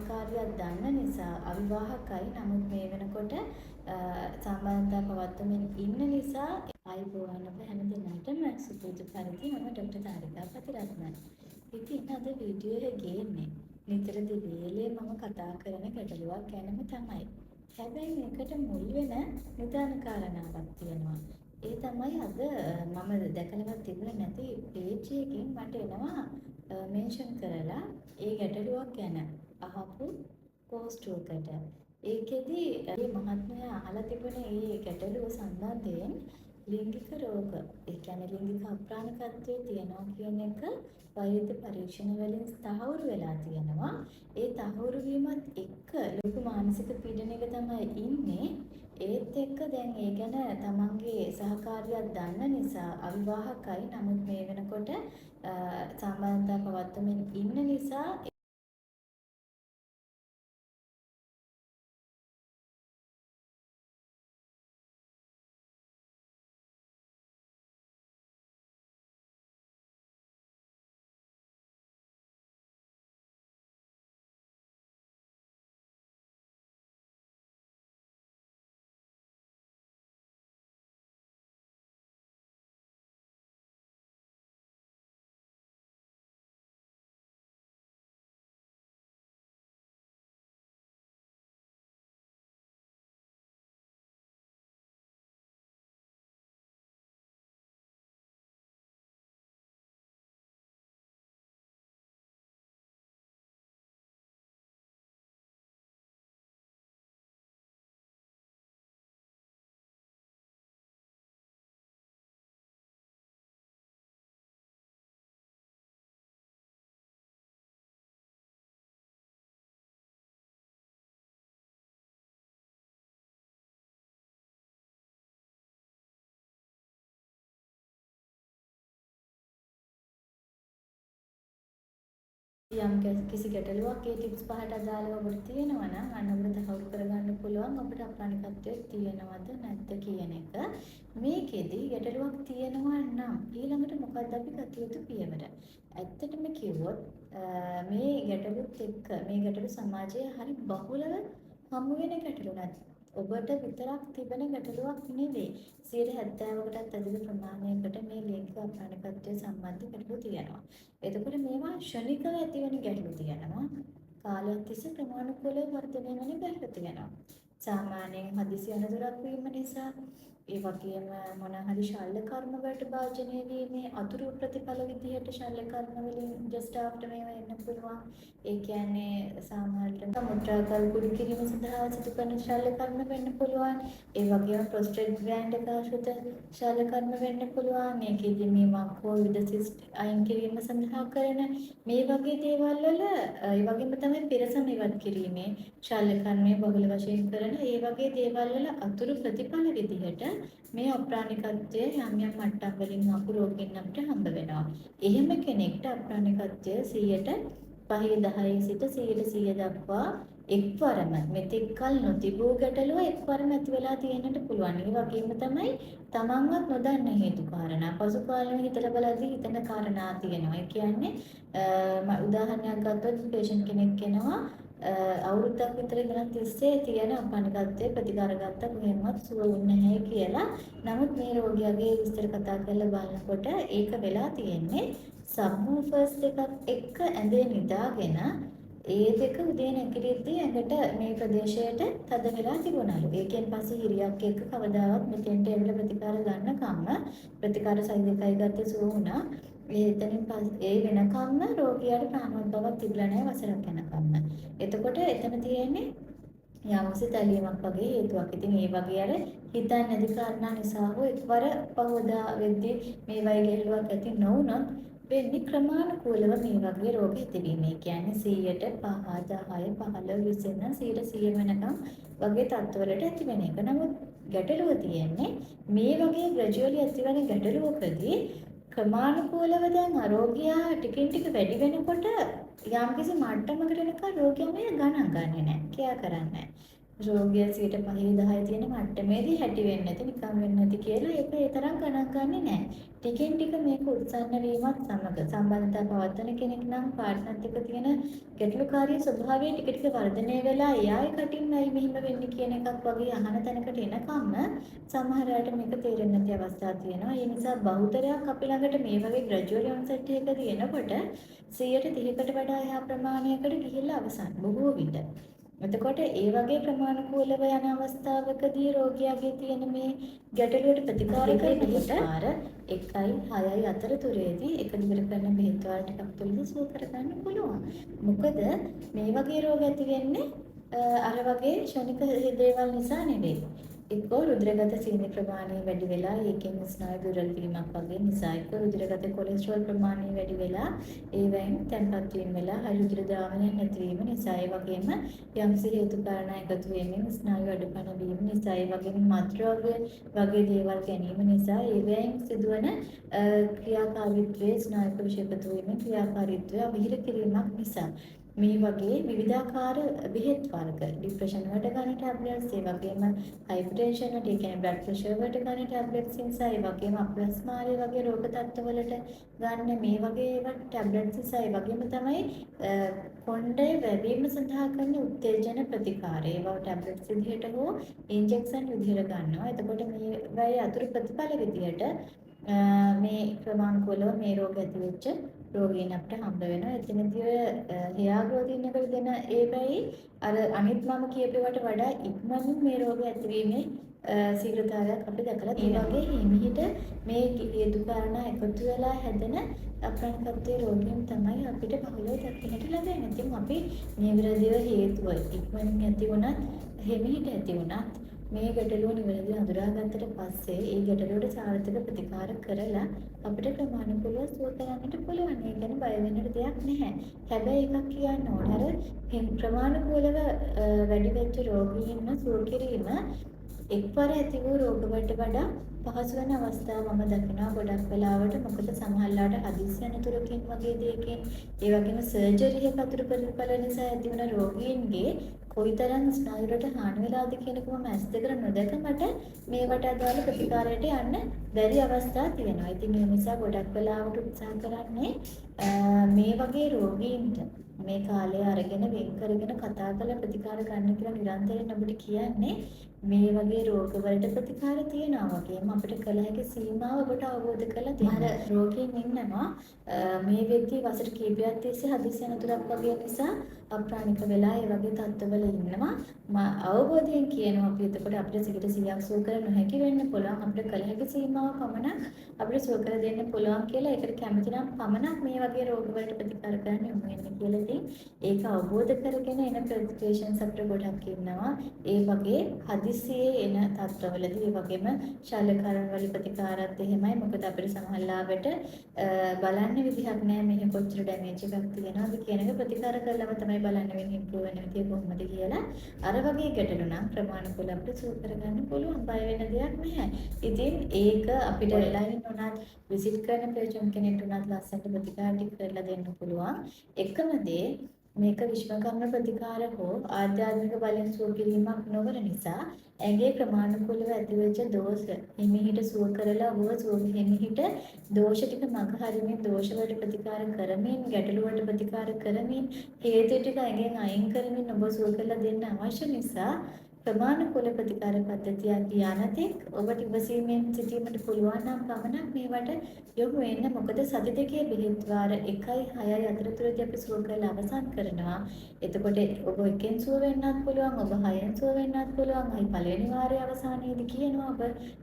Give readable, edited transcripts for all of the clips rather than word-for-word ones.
සහකාරියක් දන්න නිසා අවිවාහකයි. නමුත් මේ වෙනකොට සම්බන්ධතා පවත්වමින් ඉන්න නිසා ආයිබෝවන් ඔබ හැම දිනකටම සුපුරුදු පරිදි මම ඩොක්ටර් තාරිකා පතිරත්න. ඉතින් අද වීඩියෝ එක ගේන්නේ නිතර දිවිලේ මම කතා කරන ගැටලුවක් ගැනම තමයි. හැබැයි මේකට මුල් වෙන නිදාන කාරණාවක් තියෙනවා. ඒ තමයි අද මම දැකලවත් තිබුණේ නැති පේජ් එකකින් මට එනවා මෙන්ෂන් කරලා ඒ ගැටලුවක් ගැන අහපු පෝස්ට් එකකට. ඒකෙදි මේ මහත්මයා අහලා තිබුණේ මේ ගැටලුව සම්බන්ධයෙන් ලිංගික රෝග, ඒ කියන්නේ ලිංගික අප්‍රාණිකත්වයේ තියෙනවා කියන එක වෛද්‍ය පරීක්ෂණ වලින් තහවුරු වෙලා තියෙනවා. ඒ තහවුරු වීමත් එක්ක ලොකු මානසික පීඩනයක තමයි ඉන්නේ. ඒත් එක්ක දැන් ඒ ගැන තමන්ගේ සහකාරියක් දන්න නිසා අවිවාහකයි. නමුත් මේ වෙනකොට සම්බන්ධතා පවත්වමින් ඉන්න නිසා යම් කිසි ගැටලුවක් ඒ ටිප්ස් පහට අදාළව ඔබට තියෙනවා නම් අන්න ඔබට තහවුරු කරගන්න පුළුවන් ඔබට අප්‍රාණිකත්වයේ තියෙනවද නැද්ද කියන එක. මේකෙදි ගැටලුවක් තියෙනවා නම් ඊළඟට මොකක්ද අපි ගත යුතු පියවර? ඇත්තටම කිව්වොත් මේ ගැටලුත් එක්ක මේ ගැටලු සමාජයේ හරි බහුලව හමු වෙන ගැටලුවක්. ඔබට විතරක් තිබෙන ගැටලුවක් නෙවෙයි. 70%කටත් අධික ප්‍රමාණයකට මේ ලිංගික අප්‍රාණිකත්වයේ සම්බන්ධ ගැටලු තියෙනවා. එතකොට මේවා ක්ෂණිකව ඇතිවෙන ගැටලු තියෙනවා. කාලයක් තිස්සේ ක්‍රමානුකූලව වර්ධනය වෙන ගැටලු තියෙනවා. සාමාන්‍යයෙන් හදිසි අනතුරක් වීම නිසා ඒ වගේම මොන හරි ශල්‍ය කර්ම වලට භාජනය වීමේ අතුරු ප්‍රතිඵල විදිහට ශල්‍ය කර්ම වලින් just after මේවා එන්න පුළුවන්. ඒ කියන්නේ සාමාන්‍යයෙන් මුත්‍රාකල් කුඩු කිරීම සඳහා සිදු කරන ශල්‍ය කර්ම වෙන්න පුළුවන්. ඒ වගේම ප්‍රොස්ටේට් ග්ලෑන්ඩ් එක ආශ්‍රිත ශල්‍ය කර්ම වෙන්න පුළුවන්. මේකෙදි මේ මක්කෝවිඩ සිස්ට් අයින් කිරීම සඳහා කරන මේ වගේ දේවල් වල ඒ වගේම තමයි පෙරසම ඉවත් කිරීමේ ශල්‍ය කර්මයේ බහුල වශයෙන් කරන ඒ වගේ දේවල් වල අතුරු ප්‍රතිඵල විදිහට මේ අප්‍රාණිකත්වයේ යම් යම් මට්ටම් වලින් අපු රෝගීන් අපිට හම්බ වෙනවා. එහෙම කෙනෙක්ට අප්‍රාණිකත්වය 5% සිට 100% දක්වා එක්වරම මෙතෙක් කල නොතිබූ ගැටලුව එක්වරම ඇති වෙලා තියෙන්නට පුළුවන්. ඒ වගේම තමයි තමන්වත් නොදන්න හේතු කාරණා පසු කාලෙම හිතලා බලද්දී හිතන කාරණා තියෙනවා. ඒ කියන්නේ උදාහරණයක් ගත්තොත් පේෂන්ට් කෙනෙක් එනවා අවුරුද්දක් විතර ඉඳන් තිස්සේ තියෙන අප්‍රාණිකත්වයේ ප්‍රතිකාර ගත්ත කොහෙන්වත් සුව වෙන්නේ නැහැ කියලා. නමුත් මේ රෝගියාගේ විස්තර කතා කරලා බලනකොට ඒක වෙලා තියෙන්නේ සබ්වූෆර්ස් දෙකක් එක්ක ඇඳේ නිදාගෙන ඒ දෙක උදේ නැගිටිද්දී ඇඟට මේ ප්‍රදේශයට තද වෙලා තිබුණලු. ඒකෙන් පස්සේ හිරියක් එක්ක කවදාවත් මෙතෙන්ට එන්න ප්‍රතිකාර ගන්න කම්ම ප්‍රතිකාර සෛ දෙකයි ගත්තේ සුව වුණා. ඒ වෙනකම්ම රෝගියාට ප්‍රාණවත් බවක් තිබුණා නැහැ වසරක් යනකම්ම. එතකොට එතන තියෙන්නේ යම්සි තැලීමක් වගේ හේතුවක්. ඉතින් ඒ වගේ අර හිතන්නේ නැති කාරණා නිසා හෝ එක්වර පහවදා වෙද්දී මේ වගේ ගැටලුවක් ඇති නොවුනොත් වෙන්නේ ක්‍රමානුකූලව මේ වගේ රෝග ඇතිවීම. ඒ කියන්නේ 100ට 5, 10, 15, 20 100 වෙනකම් වගේ තත්ත්වවලට ඇති වෙන එක. නමුත් ගැටලුව තියෙන්නේ මේ වගේ ග්‍රැජුවලි ඇතිවන ගැටලුවකදී ක්‍රමානුකූලව දැන් ආරෝග්‍යය ටිකින් ටික වැඩි වෙනකොට යම්කිසි මට්ටමකට එනකන් රෝගියා මේ ගණන් ගන්නේ නැහැ. කියා කරන්නේ නැහැ. රෝගය 5% තියෙන මට්ටමේදී හැටි වෙන්නේ නැති නිකම් වෙන්නේ නැති කියලා ඒක ඒ තරම් ගණන් ගන්නෙ නැහැ. ටිකෙන් ටික මේක උත්සන්න වීමත් සමග සම්බන්ධතා පවත්වන කෙනෙක් නම් පාර්ට්නර්ත් එක්ක තියෙන ගැටලුකාරී ස්වභාවය ටික ටික වර්ධනය වෙලා එයායි කටින්මයි මෙහිම වෙන්නේ කියන එකක් වගේ අහන තැනකට එනකම්ම සමහර අයට මේක තේරෙන්නේ නැති අවස්ථා තියෙනවා. ඒ නිසා බහුතරයක් අපි ළඟට මේ වගේ ග්‍රැජුවල් ඔන්සෙට් එකකදී එනකොට 130කට වඩා එහා ප්‍රමාණයකට ගිහිල්ලා අවසන් බොහෝ විට. එතකොට ඒ වගේ ක්‍රමානුකූලව යන අවස්ථාවකදී රෝගියාගේ තියෙන මේ ගැටලුවට ප්‍රතිකාර කරනකොට ආර 1යි 6යි අතරතුරේදී එක දිගට කරන බෙහෙත් වල ටිකක් තුලින් සුව කරගන්න පුළුවන්. මොකද මේ වගේ රෝග ඇති වෙන්නේ අර වගේ ක්ෂණික දේවල් නිසා නෙවෙයි. එක්කෝ රුධිරගත සීනි ප්‍රමාණය වැඩි වෙලා ඒකෙන් ස්නායු දුර්වල වීමක් වගේ නිසා එක්කෝ රුධිරගත කොලෙස්ටරෝල් ප්‍රමාණය වැඩි වෙලා ඒවෙන් තැන්පත් වීම වෙලා හරි රුධිර ද්‍රාවණය නැති වීම නිසා ඒ වගේම යම්සි හේතු කාරණා එකතු වෙමින් ස්නායු අඩුපණ වීම නිසා ඒ වගේම මත්ද්‍රව්‍ය වගේ දේවල් ගැනීම නිසා ඒවෙන් සිදුවන ක්‍රියාකාරීත්වයේ ස්නායු කෝෂ එකතු වීමෙන් ක්‍රියාකාරීත්වය අවිහිර කිරීමක් නිසා මේ වගේ විවිධාකාර බෙහෙත් වර්ග ડિප්‍රෙෂන් වලට ගන්න ටැබ්ලට්ස් ඒ වගේම හයිපර්ටෙන්ෂන් වලට ඒ කියන්නේ බ්ලඩ් ප්‍රෙෂර් වලට ගන්න ටැබ්ලට්ස් නිසා ඒ වගේම අප්ලාස්මාරිය වගේ රෝග තත්ත්වවලට ගන්න මේ වගේ ඒවා ටැබ්ලට්ස් නිසා ඒ වගේම තමයි කොණ්ඩේ වැවීම සඳහා කරන උත්තේජන ප්‍රතිකාර ඒවා ටැබ්ලට්ස් විදිහට හෝ ඉන්ජෙක්ෂන් විදිහට ගන්නවා. එතකොට මේ වගේ අතුරු ප්‍රතිඵල විදිහට මේ ක්‍රමානුකූලව මේ රෝග ඇති වෙච්ච රෝගීන් අපිට හම්බ වෙනවා. එතනදී ඔය හෙයා ග්‍රෝතින් එකට දෙන ඒවයි අර අනිත් මම කියපේවට වඩා ඉක්මනින් මේ රෝග ඇතිවීමේ ශීඝ්‍රතාවයක් අපි දැකලා තියෙනවා. ඒ වගේ හිමිහිට මේ හේතු කාරණා එකතු වෙලා හැදෙන අප්‍රාණිකත්වයේ රෝගීන් තමයි අපිට බහුලව දකින්නට ලැබෙන්නේ. ඉතින් අපි නිවැරදිව හේතුව ඉක්මනින් ඇති වුණත් හිමිහිට ඇති වුණත් මේ ගැටලුව නිවැරදිව හඳුනාගත්තට පස්සේ ඒ ගැටලුවට සාර්ථක ප්‍රතිකාර කරලා අපිට ක්‍රමානුකූලව සුව කරන්නට පුළුවන්. ඒ ගැන බය වෙන්නට දෙයක් නැහැ. හැබැයි එකක් කියන්න ඕන අර ක්‍රමානුකූලව වැඩි වෙච්ච රෝගීන්ව සුව කිරීම එක්වර ඇති වූ රෝගවලට වඩා පහසු වෙන අවස්ථා මම දකිනවා ගොඩක් වෙලාවට. මොකද සමහරලාට හදිස්සි අනතුරකින් වගේ දෙයකින් ඒ වගේම සර්ජරි එක අතුරු ප්‍රතිඵල නිසා ඇති වුණ රෝගීන්ගේ කොයිතරම් ස්නායුවට හානි වෙලාද කියන එක මම ඇස් දෙකට නොදැක මට මේවට අදාළ ප්‍රතිකාරයට යන්න බැරි අවස්ථා තියෙනවා. ඉතින් ඒ නිසා ගොඩක් වෙලාවට උත්සාහ කරන්නේ මේ වගේ රෝගීන්ට මේ කාලය අරගෙන වෙන් කරගෙන කතා කරලා ප්‍රතිකාර ගන්න කියලා නිරන්තරයෙන් අපිට කියන්නේ මේ වගේ රෝගවලට ප්‍රතිකාර තියනවා වගේම අපිට කළ හැකි සීමාව ඔබට අවබෝධ කරලා දෙන්න. රෝගීන් ඉන්නවා මේ වෙද්දී වසර කිහිපයක් තිස්සේ හදිසි අනතුරක් වගේ නිසා අප්‍රාණික වෙලා ඒ වගේ තත්ත්වවල ඉන්නවා. අවබෝධයෙන් කියනවා අපි එතකොට අපිට 100% සුව කර නොහැකි වෙන්න පුළුවන්. අපිට කළ හැකි සීමාව පමණක් අපිට සුව කර දෙන්න පුළුවන් කියලා ඒකට කැමති නම් පමණක් මේ වගේ රෝගවලට ප්‍රතිකාර කරන්න යොමු වෙන්න කියලා. ඉතින් ඒක අවබෝධ කරගෙන එන ප්‍රතිපේෂන්ස් අපිට ගොඩක් ඉන්නවා. ඒ වගේ හදිසියේ එන තත්ත්වවලදී ඒ වගේම ශල්‍යකරණ වල ප්‍රතිකාරات එහෙමයි. මොකද අපිට සමහරවිට බලන්න විදිහක් නැහැ මෙහෙ කොච්චර ඩැමේජ් එකක් තියෙනවද කියන එක ප්‍රතිකාර කරලම තමයි බලන්න වෙන්නේ ඉම්ප්‍රූව් වෙන විදිය කොහොමද කියලා. අර වගේ ගැටලු නම් ප්‍රමාණිකව අපිට සූ කරගන්න පුළුවන්. බය වෙන දෙයක් නැහැ. ඉතින් ඒක අපිට ඔන්ලයින් උනත් විසිට් කරන පේෂන්ට් කෙනෙක්ට උනත් ලස්සනට ප්‍රතිකාර ටික කරලා දෙන්න පුළුවන්. එකම දේ මේක විශ්වකර්ම ප්‍රතිකාර හෝ ආධ්‍යාත්මික බලෙන් සුව කිරීමක් නොවන නිසා ඇගේ ක්‍රමානුකූලව ඇතිවෙච්ච දෝෂ හිමිහිට සුව කරලා හෝ සුව හිමිහිට දෝෂ ටික මගහරිමින් දෝෂ වලට ප්‍රතිකාර කරමින් ගැටලු වලට ප්‍රතිකාර කරමින් හේතු ටික ඇගෙන් අයින් කරමින් ඔබ සුව කරලා දෙන්න අවශ්‍ය නිසා ප්‍රමාණිකූල ප්‍රතිකාර පද්ධතියක් යනතෙක් ඔබට ඉවසීමෙන් සිටීමට පුළුවන් නම් පමණක් මේවට යොමු වෙන්න. මොකද සති දෙකේ බෙහෙත් වාර 1යි 6යි අතරතුරදී අපි සුව කරලා අවසන් කරනවා. එතකොට ඔබ එකෙන් සුව වෙන්නත් පුළුවන්, ඔබ 6ෙන් සුව වෙන්නත් පුළුවන්. අයි පළවෙනි වාරයේ අවසානයේදී කියනවා ඔබ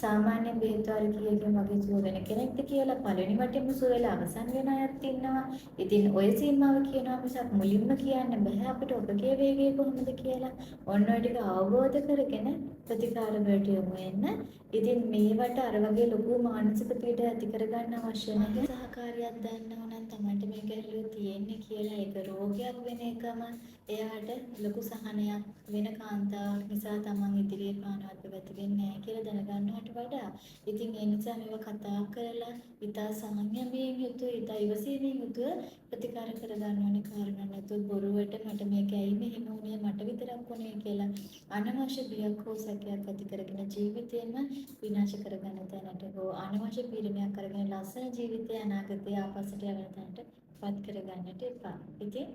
සාමාන්‍යයෙන් බෙහෙත් වාර කීයකින් වගේ සුව වෙන කෙනෙක්ද කියලා. පළවෙනි වටේම සුව වෙලා අවසන් වෙන අයත් ඉන්නවා. ඉතින් ඔය සීමාව කියනවා මිසක් මුලින්ම කියන්න බෑ අපිට ඔබගේ වේගය කොහොමද කියලා. ඔන්න ඔය ටික අවබෝධ කරගෙන ප්‍රතිකාර වලට යොමු වෙන්න. ඉතින් මේවට අර වගේ ලොකු මානසික පීඩ ඇති කරගන්න අවශ්‍ය නැහැ. සහකාරියක් ගන්නව නම් තමයි මේ ගැටලුව තියෙන්නේ කියලා ඒක රෝගයක් වෙන එකම එයාට ලොකු සහනයක් වෙන කාන්තාවක් නිසා තමන් ඉදිරියේ පානවත් පැවැති වෙන්නේ නැහැ කියලා දැනගන්නවට වඩා ඉතින් ඒ නිසා මේව කතා කරලා ඉතා සංයමයෙන් යුතුව ඉතා ඉවසීමෙන් යුතුව ප්‍රතිකාර කරගන්න ඕනේ කාරණා නැතුව බොරුවට මට මේක ඇයි මෙහෙම වුනේ මට මට විතරක් වුණේ කියලා අනවශ්‍ය බියක් හෝ සැකයක් ඇති කරගෙන ජීවිතේම විනාශ කරගන්න තැනට හෝ අනවශ්‍ය පීඩනයක් කරගෙන ලස්සන ජීවිතය අනාගතය ආපස්සට යන තැනට පත් කරගන්නට එපා. ඉතින්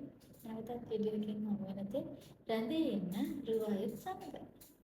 නැවතත් වීඩියෝ එකකින් හමු වෙනතේ රැඳී ඉන්න රුවයිත් සමග